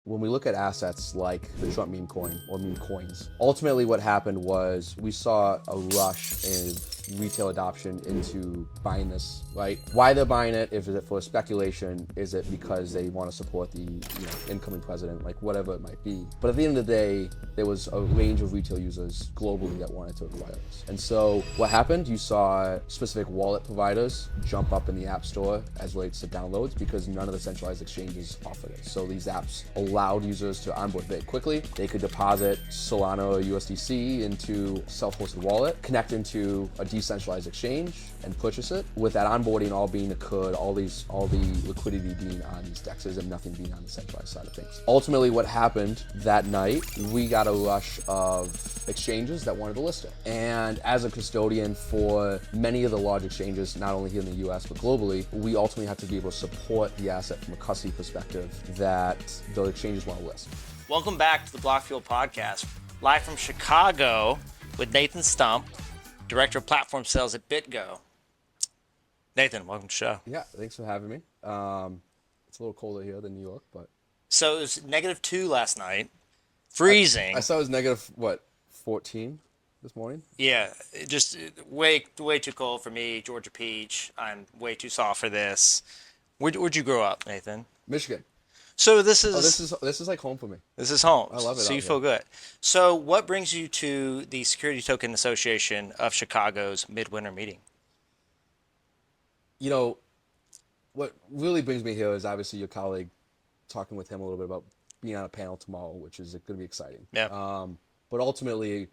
when we look at assets like the Trump meme coin or meme coins, ultimately what happened was we saw a rush in retail adoption into buying this, right? Why they're buying it, is it for speculation? Is it because they want to support the incoming president, like whatever it might be? But at the end of the day, there was a range of retail users globally that wanted to acquire this. And so what happened, you saw specific wallet providers jump up in the App Store as relates to downloads because none of the centralized exchanges offered it. So these apps allowed users to onboard very quickly. They could deposit Solana or USDC into self-hosted wallet, connect into a decentralized exchange and purchase it, with that onboarding all being occurred, all the liquidity being on these dexes and nothing being on the centralized side of things. Ultimately what happened that night, we got a rush of exchanges that wanted to list it. And as a custodian for many of the large exchanges, not only here in the US, but globally, we ultimately have to be able to support the asset from a custody perspective that the exchanges want to list. Welcome back to the Block Fuel Podcast, live from Chicago with Nathan Stump, Director of Platform Sales at BitGo. Nathan, welcome to the show. Yeah, thanks for having me. It's a little colder here than New York, but... So it was -2 last night, freezing. I saw it was negative, 14 this morning? Yeah, just way too cold for me, Georgia Peach. I'm way too soft for this. Where'd you grow up, Nathan? Michigan. So this is like home for me. This is home. I love it. So you feel good. So what brings you to the Security Token Association of Chicago's midwinter meeting? You know, what really brings me here is obviously your colleague, talking with him a little bit about being on a panel tomorrow, which is going to be exciting. Yeah. But ultimately,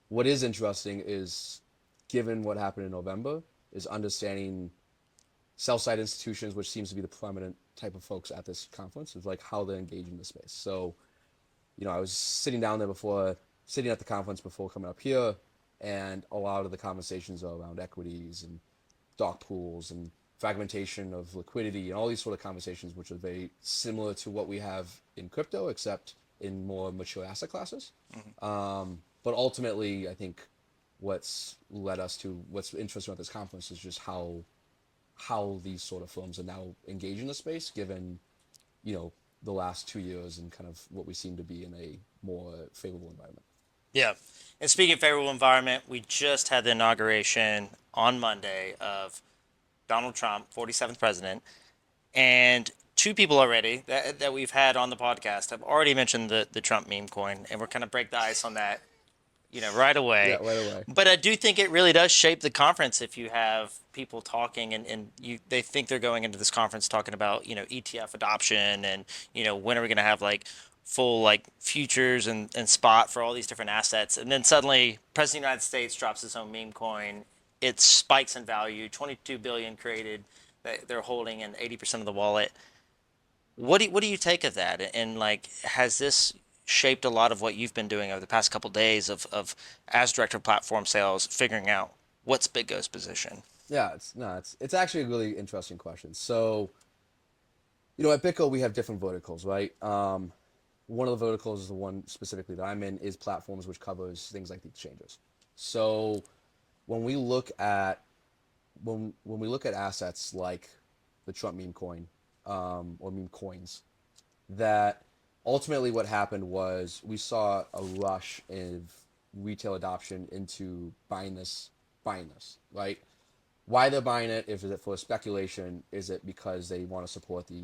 what is interesting is, given what happened in November, is understanding sell-side institutions, which seems to be the prominent type of folks at this conference, is like how they're engaging in the space. So, I was sitting at the conference before coming up here, and a lot of the conversations are around equities and dark pools and fragmentation of liquidity and all these sort of conversations, which are very similar to what we have in crypto, except in more mature asset classes. Mm-hmm. But ultimately, I think what's interesting about this conference is just how these sort of firms are now engaging in the space, given, the last 2 years and kind of what we seem to be in a more favorable environment. Yeah. And speaking of favorable environment, we just had the inauguration on Monday of Donald Trump, 47th president, and two people already that we've had on the podcast have already mentioned the Trump meme coin, and we're kind of break the ice on that, right away. Yeah, right away. But I do think it really does shape the conference if you have people talking and they think they're going into this conference talking about, ETF adoption and, when are we going to have full futures and spot for all these different assets. And then suddenly President of the United States drops his own meme coin. It spikes in value, 22 billion created that they're holding in 80% of the wallet. What do you take of that? And has this shaped a lot of what you've been doing over the past couple of days of as director of platform sales, figuring out what's BitGo's position? Yeah, it's actually a really interesting question. So, at BitGo we have different verticals, right? One of the verticals is the one specifically that I'm in, is platforms, which covers things like the exchanges. So when we look at assets like the Trump meme coin, or meme coins, that ultimately what happened was we saw a rush in retail adoption into buying this, right? Why they're buying it, is it for speculation? Is it because they want to support the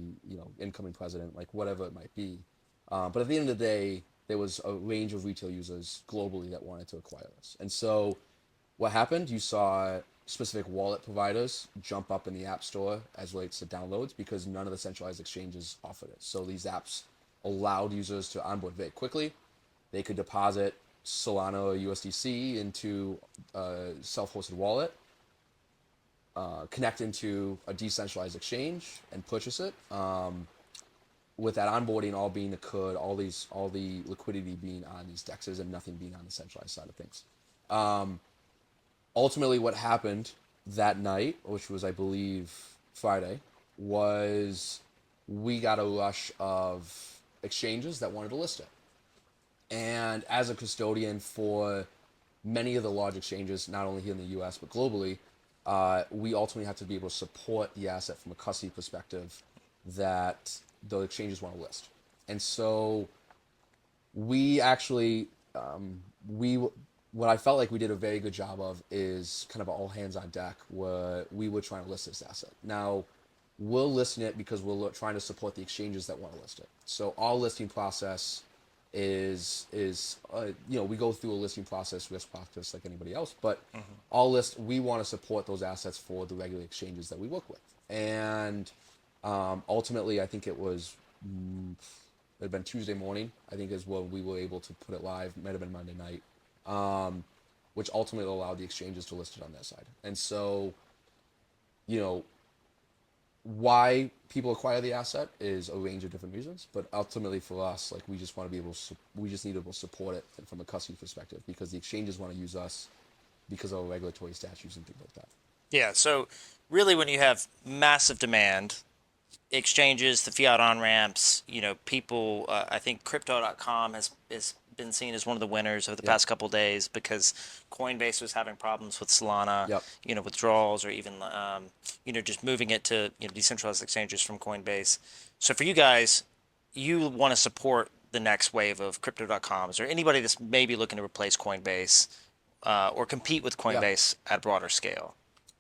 incoming president, like whatever it might be? But at the end of the day, there was a range of retail users globally that wanted to acquire this. And so what happened, you saw specific wallet providers jump up in the App Store as relates to downloads because none of the centralized exchanges offered it. So these apps allowed users to onboard very quickly. They could deposit Solana or USDC into a self-hosted wallet, connect into a decentralized exchange and purchase it, with that onboarding all being occurred, all the liquidity being on these dexes and nothing being on the centralized side of things. Ultimately what happened that night, which was I believe Friday, was we got a rush of exchanges that wanted to list it. And as a custodian for many of the large exchanges, not only here in the US, but globally, we ultimately have to be able to support the asset from a custody perspective that the exchanges want to list. And so we actually, we what I felt like we did a very good job of is kind of all hands on deck where we were trying to list this asset. Now, we're listing it because we're trying to support the exchanges that want to list it. So our listing process is we go through a listing process, risk process like anybody else, but we want to support those assets for the regular exchanges that we work with. And ultimately, I think it had been Tuesday morning, I think is when we were able to put it live. Might have been Monday night, which ultimately allowed the exchanges to list it on their side. And so, you know, why people acquire the asset is a range of different reasons, but ultimately for us, like we just want to be able to, we just need to be able to support it from a custody perspective because the exchanges want to use us because of regulatory statutes and things like that. Yeah. So really, when you have massive demand, exchanges, the fiat on ramps, people. I think Crypto.com has been seen as one of the winners over the Yep. past couple of days because Coinbase was having problems with Solana, Yep. withdrawals or even just moving it to decentralized exchanges from Coinbase. So for you guys, you want to support the next wave of Crypto.com. Is there anybody that's maybe looking to replace Coinbase or compete with Yeah. Coinbase at a broader scale?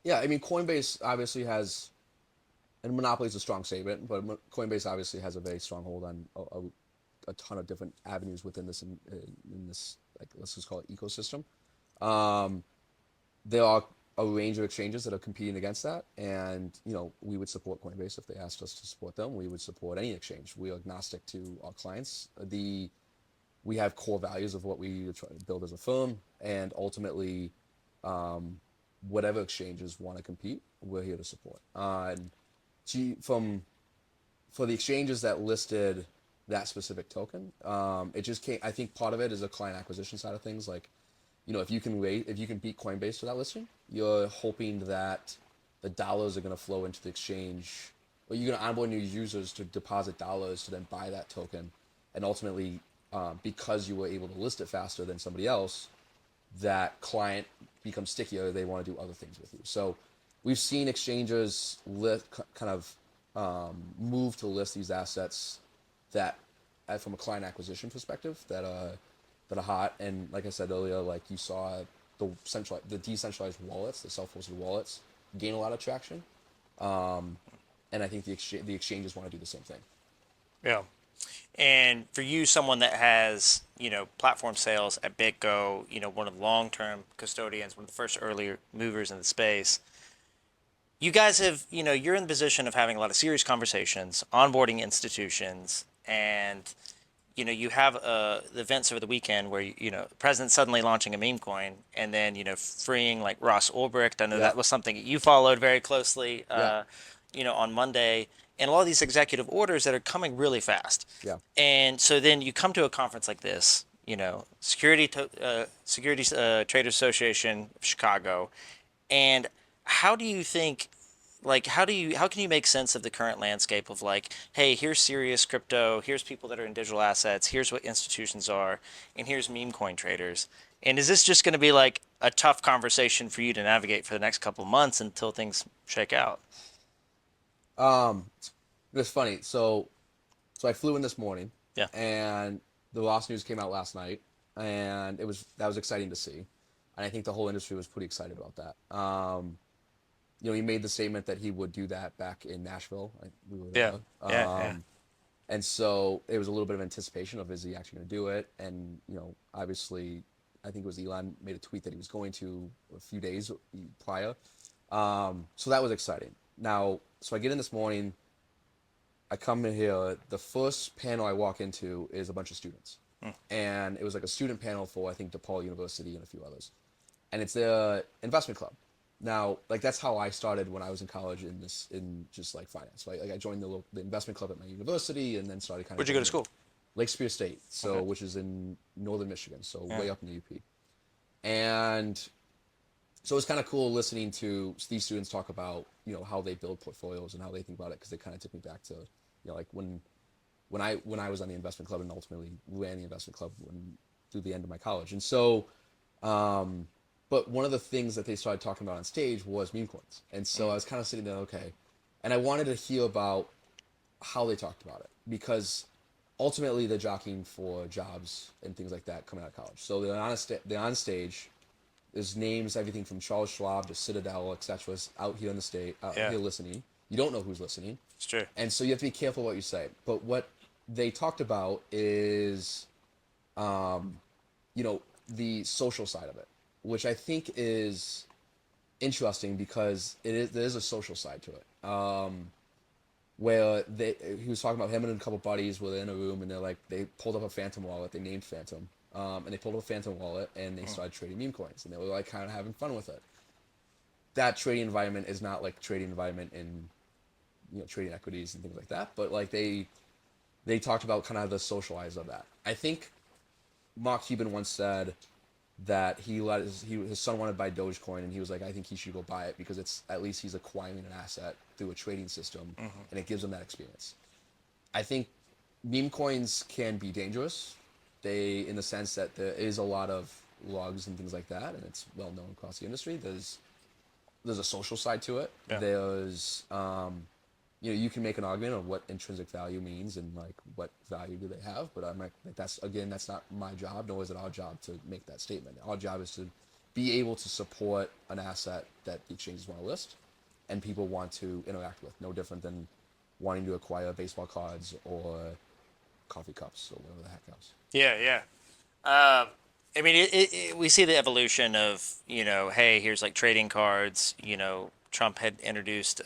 Yeah. I mean, Coinbase obviously has, and monopoly is a strong statement, but Coinbase obviously has a very strong hold on a ton of different avenues within this in this, like, let's just call it ecosystem. Um, there are a range of exchanges that are competing against that, and we would support Coinbase if they asked us to support them. We would support any exchange. We are agnostic to our clients. We have core values of what we try to build as a firm, and ultimately, whatever exchanges want to compete, we're here to support. And from for the exchanges that listed that specific token, it just can't. I think part of it is a client acquisition side of things. Like, if you can beat Coinbase for that listing, you're hoping that the dollars are going to flow into the exchange, or you're going to onboard new users to deposit dollars to then buy that token, and ultimately, because you were able to list it faster than somebody else, that client becomes stickier. They want to do other things with you. So we've seen exchanges kind of move to list these assets that, from a client acquisition perspective, that are hot. And like I said earlier, like you saw the decentralized wallets, the self-hosted wallets, gain a lot of traction. And I think the exchanges want to do the same thing. Yeah. And for you, someone that has, platform sales at BitGo, one of the long-term custodians, one of the first early movers in the space, you guys have, you're in the position of having a lot of serious conversations, onboarding institutions, and, you have the events over the weekend where, the president's suddenly launching a meme coin and then, freeing like Ross Ulbricht. I know Yeah. that was something that you followed very closely, Yeah. on Monday, and a lot of these executive orders that are coming really fast. Yeah. And so then you come to a conference like this, Securities Traders Association of Chicago, and how do you think, like, how can you make sense of the current landscape of like, hey, here's serious crypto, here's people that are in digital assets, here's what institutions are, and here's meme coin traders. And is this just going to be like a tough conversation for you to navigate for the next couple of months until things shake out? Um, it's funny. So I flew in this morning, Yeah. and the last news came out last night, and that was exciting to see, and I think the whole industry was pretty excited about that. He made the statement that he would do that back in Nashville. We were Yeah. there. Yeah. Yeah. And so it was a little bit of anticipation of, is he actually going to do it? And obviously, I think it was Elon made a tweet that he was going to a few days prior. So that was exciting. Now, so I get in this morning. I come in here. The first panel I walk into is a bunch of students, and it was like a student panel for, I think, DePaul University and a few others, and it's the investment club. Now, like, that's how I started when I was in college in just like finance. Right? Like, I joined the investment club at my university, and then started kind of Where'd you go to going school? Lake Superior State, so Okay. which is in northern Michigan, so Yeah. way up in the UP. And so it's kind of cool listening to these students talk about how they build portfolios and how they think about it, because they kind of took me back to like when I was on the investment club and ultimately ran the investment club through the end of my college. And so, but one of the things that they started talking about on stage was meme coins. And so I was kind of sitting there, okay, and I wanted to hear about how they talked about it, because ultimately they're jockeying for jobs and things like that coming out of college. So they're on stage. There's names, everything from Charles Schwab to Citadel, etc. out here in the state, out Yeah, here listening. You don't know who's listening. it's true. And so you have to be careful what you say. But what they talked about is, you know, the social side of it, which I think is interesting because there is a social side to it. Where he was talking about him and a couple buddies were in a room and they pulled up a Phantom wallet, they named Phantom, and they pulled up a Phantom wallet and they started trading meme coins and they were like kind of having fun with it. That trading environment is not like trading environment in, you know, trading equities and things like that, but like they talked about kind of the socialize of that. I think Mark Cuban once said that his son wanted to buy Dogecoin and he was like, I think he should go buy it because it's at least he's acquiring an asset through a trading system and it gives him that experience. I think meme coins can be dangerous. In the sense that there is a lot of logs and things like that, and it's well known across the industry. There's a social side to it. Yeah. There's you know, you can make an argument of what intrinsic value means and like what value do they have, but I'm like that's not my job, nor is it our job to make that statement. Our job is to be able to support an asset that the exchanges want to list and people want to interact with. No different than wanting to acquire baseball cards or coffee cups or whatever the heck else. Yeah, yeah. I mean, we see the evolution of, you know, hey, here's like trading cards. You know, Trump had introduced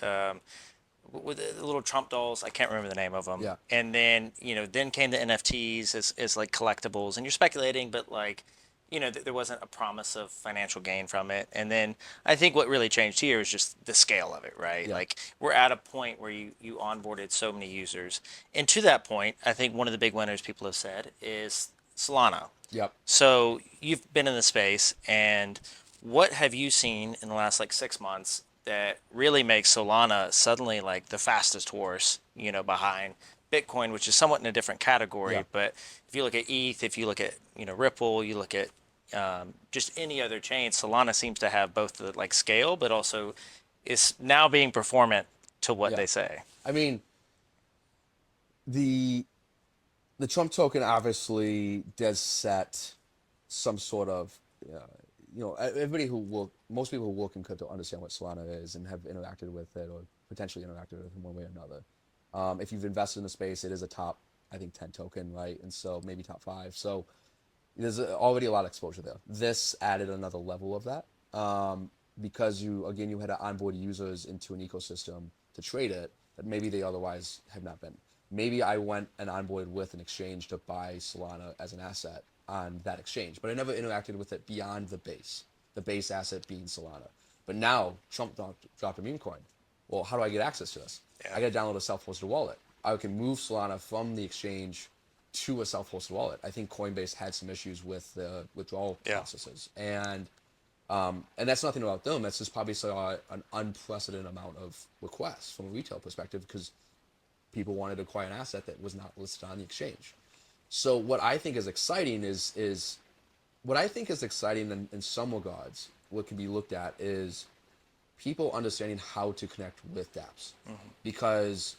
with the little Trump dolls. I can't remember the name of them. Yeah. And then, you know, then came the NFTs as like collectibles, and you're speculating, but like, you know, there wasn't a promise of financial gain from it. And then I think what really changed here is just the scale of it, right? Yeah. Like we're at a point where you onboarded so many users, and to that point, I think one of the big winners people have said is Solana. Yep. So you've been in the space, and what have you seen in the last like 6 months that really makes Solana suddenly like the fastest horse, you know, behind Bitcoin, which is somewhat in a different category. Yeah. But if you look at ETH, if you look at, you know, Ripple, you look at just any other chain, Solana seems to have both the like scale, but also is now being performant to what Yeah. they say. I mean, the the Trump token obviously does set some sort of, you know, most people who work in crypto understand what Solana is and have interacted with it or potentially interacted with it in one way or another. If you've invested in the space, it is a top, I think, 10 token, right? And so maybe top 5. So there's already a lot of exposure there. This added another level of that because you had to onboard users into an ecosystem to trade it that maybe they otherwise have not been. Maybe I went and onboarded with an exchange to buy Solana as an asset on that exchange, but I never interacted with it beyond the base asset being Solana. But now Trump dropped a meme coin. Well, how do I get access to this? Yeah. I got to download a self-hosted wallet. I can move Solana from the exchange to a self-hosted wallet. I think Coinbase had some issues with the withdrawal Yeah. processes, and that's nothing about them. That's just probably saw an unprecedented amount of requests from a retail perspective because people wanted to acquire an asset that was not listed on the exchange. So what I think is exciting is what I think is exciting in some regards. What can be looked at is people understanding how to connect with dApps, because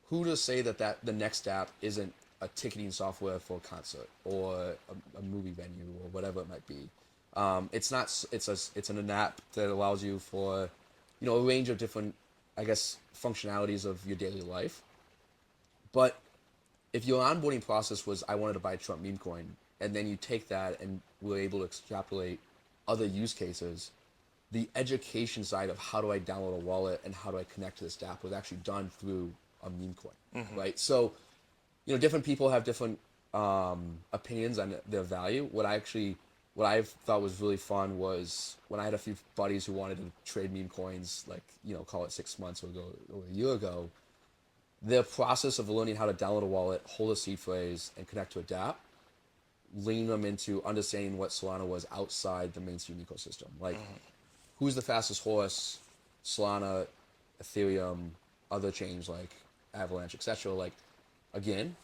who to say that the next app isn't a ticketing software for a concert or a movie venue or whatever it might be. It's not. It's an app that allows you for, you know, a range of different, I guess, functionalities of your daily life. But if your onboarding process was I wanted to buy Trump meme coin, and then you take that and were able to extrapolate other use cases, the education side of how do I download a wallet and how do I connect to this app was actually done through a meme coin, right? So, you know, different people have different opinions on their value. What I thought was really fun was when I had a few buddies who wanted to trade meme coins, like, you know, call it 6 months ago or a year ago. The process of learning how to download a wallet, hold a seed phrase, and connect to a dApp, lean them into understanding what Solana was outside the mainstream ecosystem. Like, who's the fastest horse? Solana, Ethereum, other chains like Avalanche, etc. Like, again,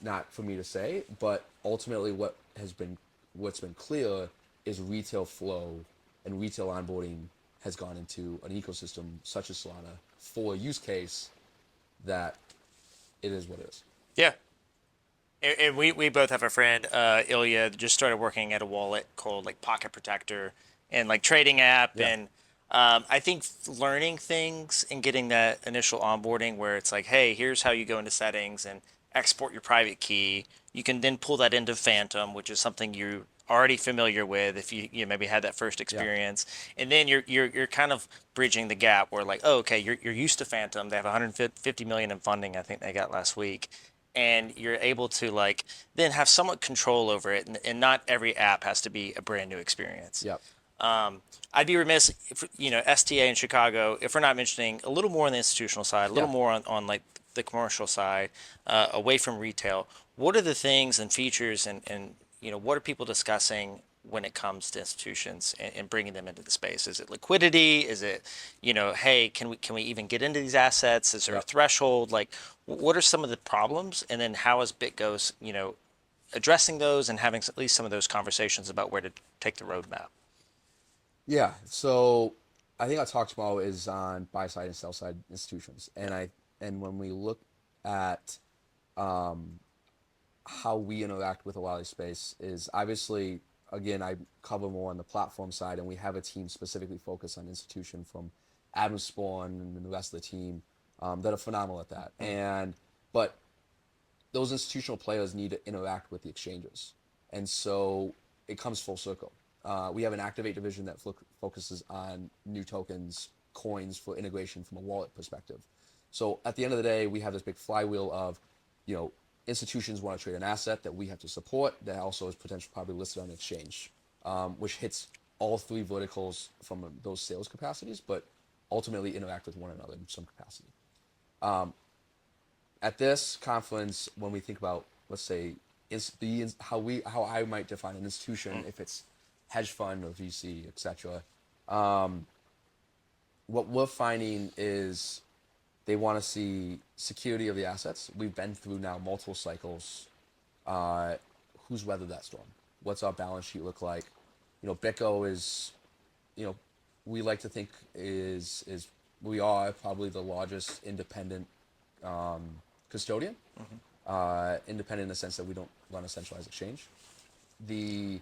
not for me to say, but ultimately what's been clear is retail flow and retail onboarding has gone into an ecosystem such as Solana for a use case that it is what it is. Yeah. And we both have a friend, Ilya, that just started working at a wallet called like Pocket Protector and like trading app. Yeah, And I think learning things and getting that initial onboarding where it's like, hey, here's how you go into settings and export your private key. You can then pull that into Phantom, which is something you're already familiar with if you maybe had that first yeah, experience. And then you're kind of bridging the gap where like, oh, okay, you're used to Phantom. They have 150 million in funding, I think they got last week, and you're able to like then have somewhat control over it, and not every app has to be a brand new experience. yeah, I'd be remiss if, STA in Chicago, if we're not mentioning a little more on the institutional side, a little yeah. more on like the commercial side, away from retail. What are the things and features and what are people discussing when it comes to institutions and bringing them into the space? Is it liquidity? Is it, hey, can we even get into these assets? Is there a Yep. threshold? Like, what are some of the problems? And then how is BitGo's, addressing those and having at least some of those conversations about where to take the roadmap? Yeah. So I think I talked about is on buy side and sell side institutions, and when we look at how we interact with a lot of the space is obviously, again, I cover more on the platform side, and we have a team specifically focused on institution from Adam Spawn and the rest of the team that are phenomenal at that. And but those institutional players need to interact with the exchanges, and so it comes full circle. We have an Activate division that focuses on new tokens, coins for integration from a wallet perspective. So at the end of the day, we have this big flywheel of, you know, institutions want to trade an asset that we have to support that also is potentially probably listed on the exchange, which hits all three verticals from those sales capacities, but ultimately interact with one another in some capacity. At this conference, when we think about, let's say, how I might define an institution, if it's hedge fund or VC, etc., what we're finding is they want to see security of the assets. We've been through now multiple cycles. Who's weathered that storm? What's our balance sheet look like? BitGo is, you know, we like to think is we are probably the largest independent custodian. Independent in the sense that we don't run a centralized exchange. The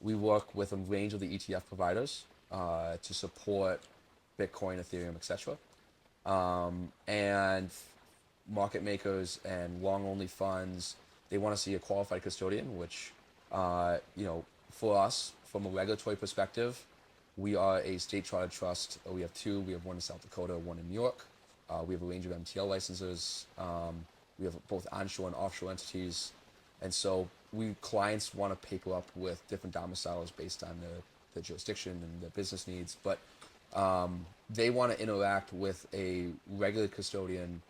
We work with a range of the ETF providers to support Bitcoin, Ethereum, etc. And market makers and long only funds, they want to see a qualified custodian, which, for us, from a regulatory perspective, we are a state chartered trust. We have two. We have one in South Dakota, one in New York. We have a range of MTL licenses. We have both onshore and offshore entities. And so clients want to paper up with different domiciles based on the jurisdiction and the business needs. But they want to interact with a regular custodian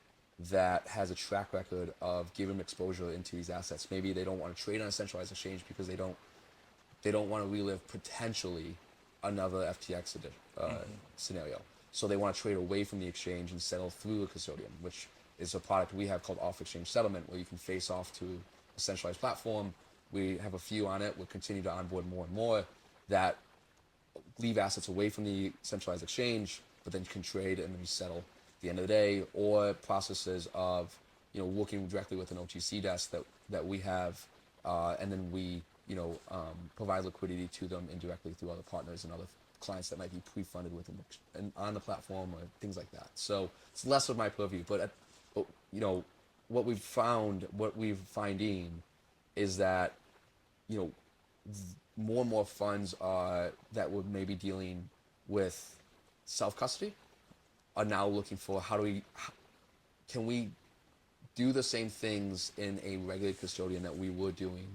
that has a track record of giving them exposure into these assets. Maybe they don't want to trade on a centralized exchange because they don't want to relive potentially another FTX scenario. So they want to trade away from the exchange and settle through a custodian, which is a product we have called off-exchange settlement, where you can face off to a centralized platform. We have a few on it. We'll continue to onboard more and more that leave assets away from the centralized exchange, but then you can trade and resettle at the end of the day, or processes of, working directly with an OTC desk that we have, and then we, provide liquidity to them indirectly through other partners and other clients that might be pre-funded with them and on the platform or things like that. So it's less of my purview, but what we've finding is that, more and more funds that were maybe dealing with self-custody are now looking for can we do the same things in a regular custodian that we were doing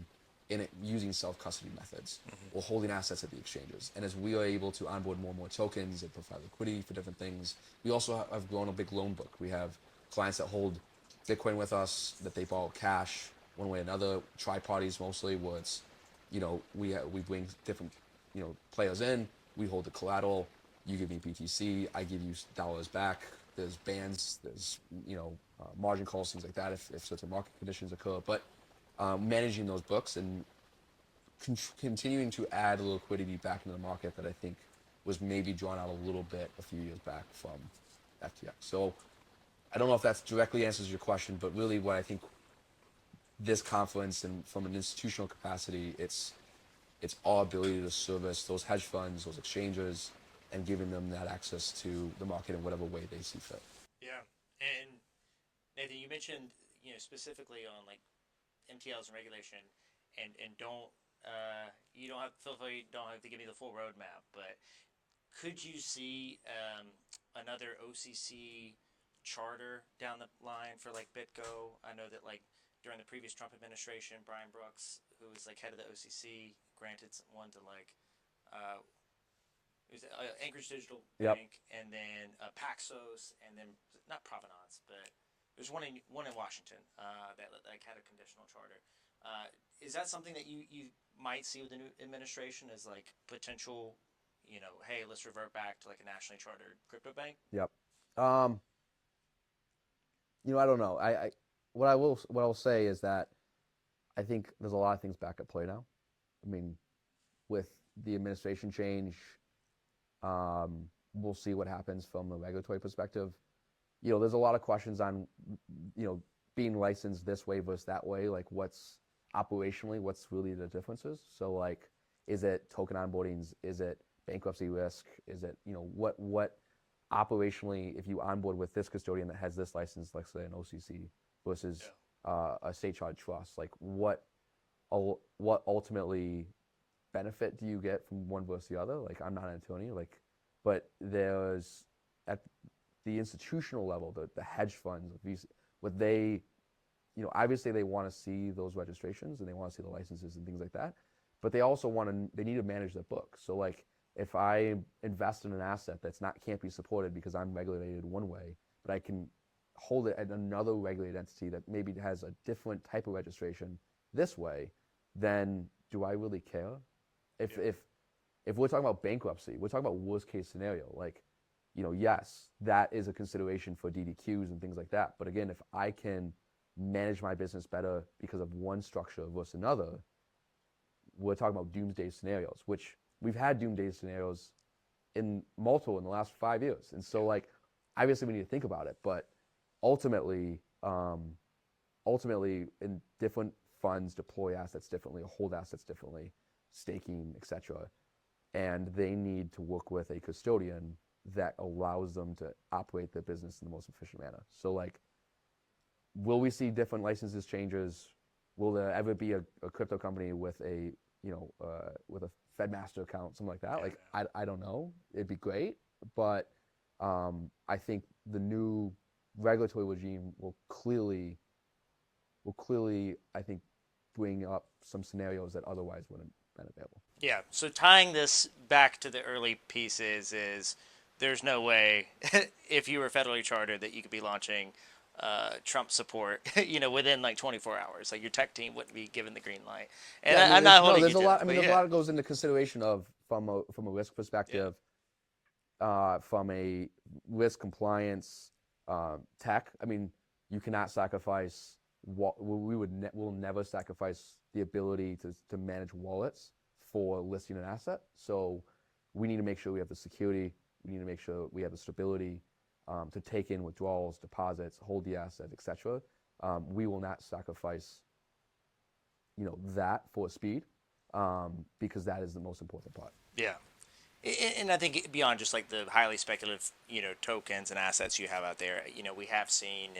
in it using self-custody methods or holding assets at the exchanges. And as we are able to onboard more and more tokens and provide liquidity for different things, we also have grown a big loan book. We have clients that hold Bitcoin with us that they borrow cash one way or another, tri-parties mostly, where it's, we bring different, players in, we hold the collateral, you give me BTC, I give you dollars back. There's bans, there's, margin calls, things like that if certain market conditions occur. But managing those books and continuing to add liquidity back into the market that I think was maybe drawn out a little bit a few years back from FTX. So I don't know if that directly answers your question, but really what I think this conference and from an institutional capacity, it's our ability to service those hedge funds, those exchanges, and giving them that access to the market in whatever way they see fit. Yeah, and Nathan, you mentioned specifically on like MTLs and regulation, and don't you don't have feel free don't have to give me the full roadmap, but could you see another OCC charter down the line for like BitGo? I know that like during the previous Trump administration, Brian Brooks, who was like head of the OCC, granted one to like it was Anchorage Digital Yep. Bank, and then Paxos, and then not Provenance, but there's one in Washington that like had a conditional charter. Is that something that you might see with the new administration as like potential? Hey, let's revert back to like a nationally chartered crypto bank. Yep. I don't know. What I will say is that I think there's a lot of things back at play now. I mean, with the administration change, we'll see what happens from a regulatory perspective. There's a lot of questions on, being licensed this way versus that way. Like, what's operationally, what's really the differences? So, like, is it token onboardings? Is it bankruptcy risk? Is it, what operationally, if you onboard with this custodian that has this license, let's say an OCC, versus a state chartered trust, like what ultimately benefit do you get from one versus the other? Like, I'm not an attorney, but there's at the institutional level, the hedge funds, what they, obviously they want to see those registrations and they want to see the licenses and things like that, but they also they need to manage their book. So like, if I invest in an asset can't be supported because I'm regulated one way, but I can hold it at another regulated entity that maybe has a different type of registration this way, then do I really care? If we're talking about bankruptcy, we're talking about worst case scenario. Like, yes, that is a consideration for DDQs and things like that. But again, if I can manage my business better because of one structure versus another, we're talking about doomsday scenarios, which we've had doomsday scenarios in the last 5 years. And so like, obviously we need to think about it, but ultimately in different funds deploy assets differently, hold assets differently, staking, etc. And they need to work with a custodian that allows them to operate their business in the most efficient manner. So like, will we see different licenses changes? Will there ever be a crypto company with a with a FedMaster account, something like that? Like, I don't know. It'd be great, but I think the new regulatory regime will clearly, I think, bring up some scenarios that otherwise wouldn't have been available. Yeah. So tying this back to the early pieces is there's no way if you were federally chartered that you could be launching Trump support, within like 24 hours. Like your tech team wouldn't be given the green light. And Yeah, I'm not holding there's you a to lot. it, I mean, but there's a lot that goes into consideration from a risk perspective, from a risk compliance, tech. I mean, you cannot sacrifice. We'll never sacrifice the ability to manage wallets for listing an asset. So we need to make sure we have the security. We need to make sure we have the stability to take in withdrawals, deposits, hold the asset, etc. We will not sacrifice, that for speed, because that is the most important part. yeah. And I think beyond just like the highly speculative, tokens and assets you have out there, we have seen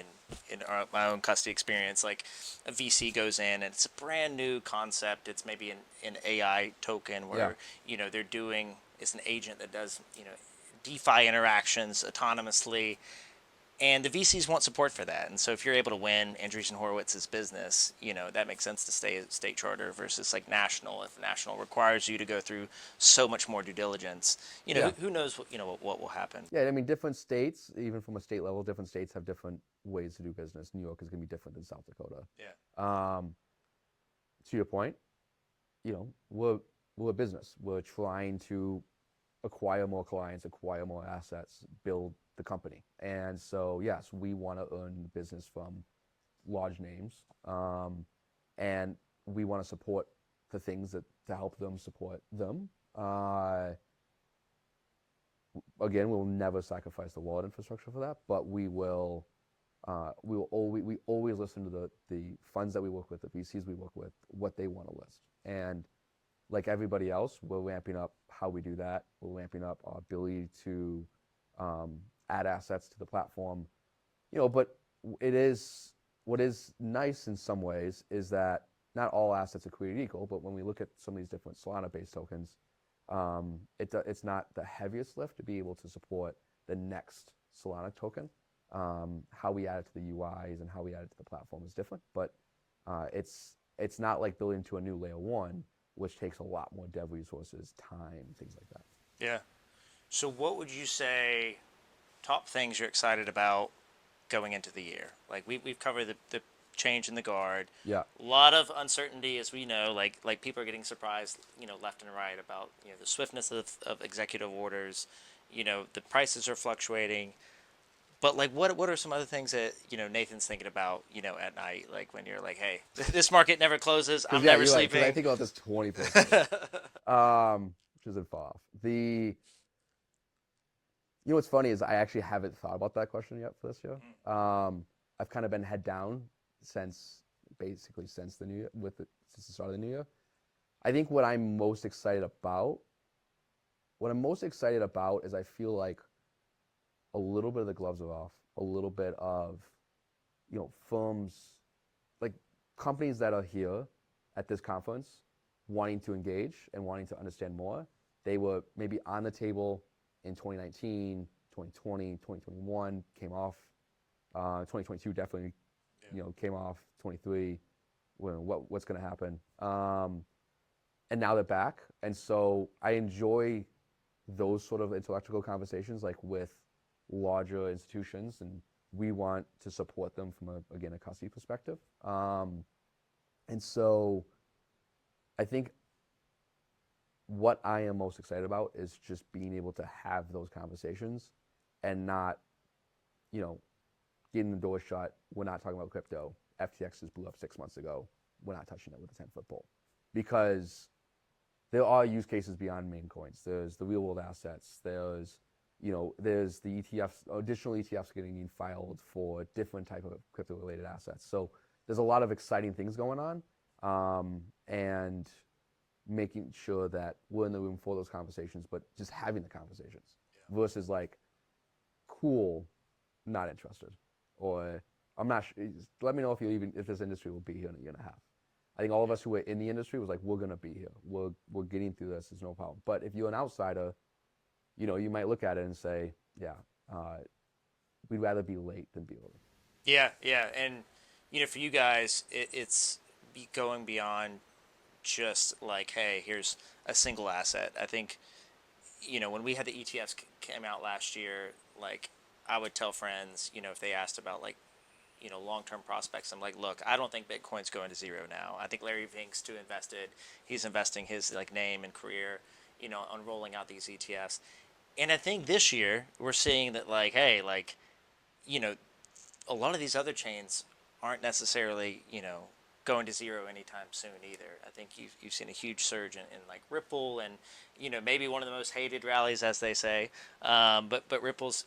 in my own custody experience, like a VC goes in and it's a brand new concept. It's maybe an AI token where, they're doing, it's an agent that does, DeFi interactions autonomously. And the VCs want support for that. And so if you're able to win Andreessen Horowitz's business, that makes sense to stay at state charter versus like national. If national requires you to go through so much more due diligence, who knows what will happen. Yeah, I mean, different states, even from a state level, different states have different ways to do business. New York is going to be different than South Dakota. Yeah. To your point, we're a business. We're trying to acquire more clients, acquire more assets, build the company. And so, yes, we want to earn business from large names, and we want to support the things to help them support them. Again, we'll never sacrifice the wallet infrastructure for that, but we will we always listen to the funds that we work with, the VCs we work with, what they want to list. And like everybody else, we're ramping up how we do that. We're ramping up our ability to add assets to the platform. But it is what is nice in some ways is that not all assets are created equal. But when we look at some of these different Solana-based tokens, it's not the heaviest lift to be able to support the next Solana token. How we add it to the UIs and how we add it to the platform is different, but it's not like building to a new layer one, which takes a lot more dev resources, time, things like that. Yeah. So what would you say top things you're excited about going into the year? Like we've covered the change in the guard. Yeah. A lot of uncertainty, as we know, like people are getting surprised, left and right about, the swiftness of executive orders, the prices are fluctuating. But like, what are some other things that Nathan's thinking about at night, like when you're like, hey, this market never closes, I'm never you're right, 'cause sleeping. I think about this 24, which isn't far off. What's funny is I actually haven't thought about that question yet for this year. I've kind of been head down since the new year, since the start of the new year. I think what I'm most excited about is I feel like a little bit of the gloves are off, a little bit of, firms, like companies that are here at this conference wanting to engage and wanting to understand more. They were maybe on the table in 2019, 2020, 2021, came off. 2022 definitely, came off. 23, what's going to happen? And now they're back. And so I enjoy those sort of intellectual conversations, like with larger institutions, and we want to support them from a custody perspective. And so I think what I am most excited about is just being able to have those conversations and not, getting the door shut. We're not talking about crypto. FTX just blew up 6 months ago. We're not touching it with a 10-foot pole, because there are use cases beyond meme coins. There's the real world assets. There's the ETFs, additional ETFs getting filed for different type of crypto related assets. So there's a lot of exciting things going on, and making sure that we're in the room for those conversations, but just having the conversations versus like, cool, not interested, or I'm not sure. Let me know if this industry will be here in a year and a half. I think all of us who were in the industry was like, we're gonna be here. We're getting through this. There's no problem. But if you're an outsider, you might look at it and say, yeah, we'd rather be late than be early. Yeah, yeah, and for you guys, it's going beyond just like, hey, here's a single asset. I think, when we had the ETFs came out last year, like I would tell friends, if they asked about like, long-term prospects, I'm like, look, I don't think Bitcoin's going to zero now. I think Larry Fink's too invested. He's investing his like name and career, on rolling out these ETFs. And I think this year we're seeing that like, hey, like, a lot of these other chains aren't necessarily, going to zero anytime soon either. I think you've seen a huge surge in like Ripple, and maybe one of the most hated rallies, as they say. But Ripple's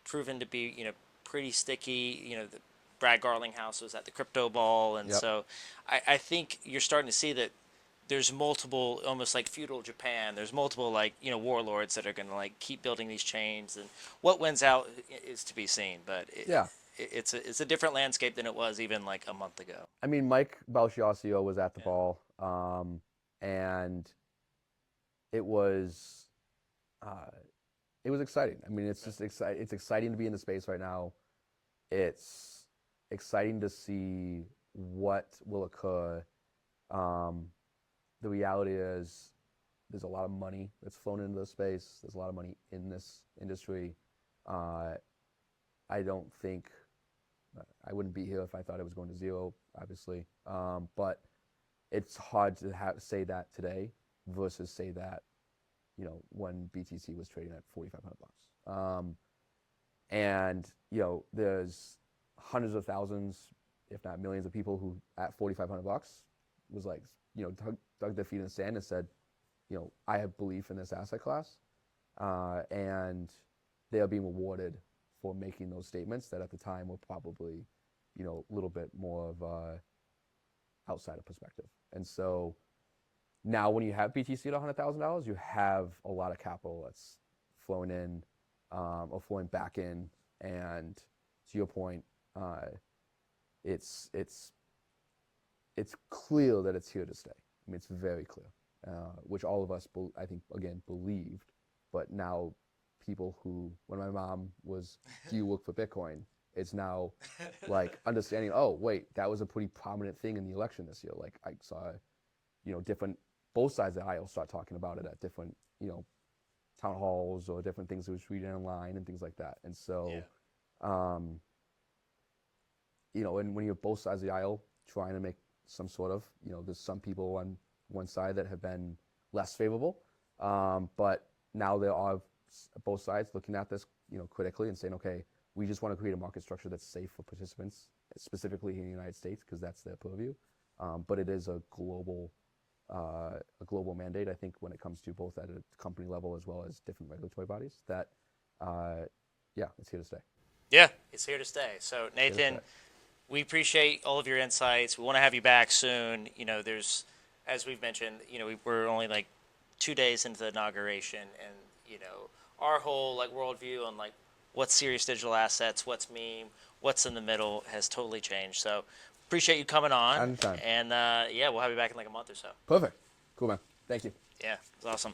proven to be pretty sticky. The Brad Garlinghouse was at the crypto ball, and Yep. so I think you're starting to see that there's multiple, almost like feudal Japan. There's multiple like warlords that are going to like keep building these chains, and what wins out is to be seen. But Yeah. It's a different landscape than it was even like a month ago. I mean, Mike Balciasio was at the ball, and it was exciting. I mean, it's just exciting. It's exciting to be in the space right now. It's exciting to see what will occur. The reality is there's a lot of money that's flown into the space. There's a lot of money in this industry. I don't think I wouldn't be here if I thought it was going to zero, obviously. But it's hard to say that today versus say that, when BTC was trading at $4,500. And, there's hundreds of thousands, if not millions of people who at $4,500 was like, dug their feet in the sand and said, I have belief in this asset class. And they are being rewarded for making those statements that at the time were probably, a little bit more of outside of perspective. And so now when you have BTC at $100,000, you have a lot of capital that's flowing in or flowing back in. And to your point, it's clear that it's here to stay. I mean, it's very clear, which all of us, I think, again, believed. But now people who, when my mom was, do you work for Bitcoin? It's now like understanding, oh, wait, that was a pretty prominent thing in the election this year. Like I saw, different, both sides of the aisle start talking about it at different, town halls or different things that was reading online and things like that. And so, and when you're both sides of the aisle trying to make some sort of, there's some people on one side that have been less favorable, but now there are both sides looking at this, critically and saying, okay, we just want to create a market structure that's safe for participants, specifically here in the United States, because that's their purview. But it is a global mandate, I think, when it comes to both at a company level as well as different regulatory bodies. That, it's here to stay. Yeah, it's here to stay. So Nathan, we appreciate all of your insights. We want to have you back soon. There's, as we've mentioned, we're only like 2 days into the inauguration, and our whole worldview on what's serious digital assets, what's meme, what's in the middle has totally changed. So appreciate you coming on. Anytime. And we'll have you back in a month or so. Perfect. Cool, man. Thank you. Yeah, it's awesome.